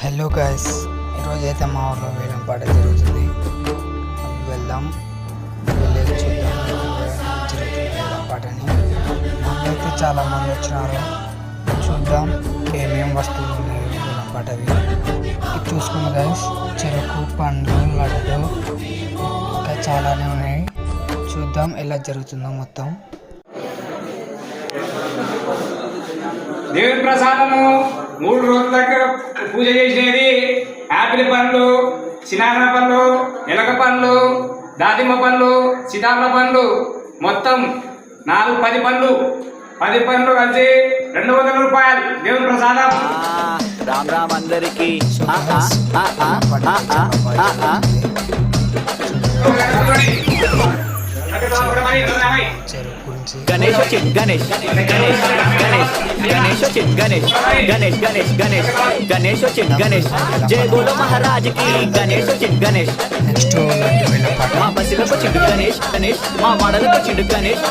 Hello guys, ఈరోజు అయితే మా ఊళ్ళో వేలం పాట జరుగుతుంది. వెళ్దాం, వెళ్ళి చూద్దాం జరుగుతుంది వేలం పాటని. అయితే చాలామంది వచ్చినారు, చూద్దాం ఏమేం వస్తువులు ఉన్నాయి వేలం పాటవి. ఇది చూసుకున్న గాయస్, చెరుకు, పండ్లు, లడ్డు ఇంకా చాలానే ఉన్నాయి. చూద్దాం ఎలా జరుగుతుందో మొత్తం. దేవుని ప్రసాదము 3 రోజుల దాకా పూజ చేసేది. యాపిల్ పండ్లు, సినానా పండ్లు, ఎలక పండ్లు, దానిమ్మ పండ్లు, సీతాఫల పండ్లు, మొత్తం 10 పండ్లు. 10 పండ్లు కలిసి 200 రూపాయలు దేవుని ప్రసాదం. రామ్ రామ్ అందరికి చెరుకు గురించి గణేష్ వచ్చింది. గణేష్ గణేష్ గణేష్ గణేష్ వచ్చింది. గణేష్ గణేష్ గణేష్ గణేష్ గణేష్ వచ్చింది. గణేష్ జయ బోలో మహారాజుకి. గణేష్ వచ్చింది. గణేష్ నెక్స్ట్ లడ్డు వేలం పాట. మా బస్సులకు వచ్చిండు గణేష్. గణేష్ మా వాడలకు వచ్చిండు గణేష్.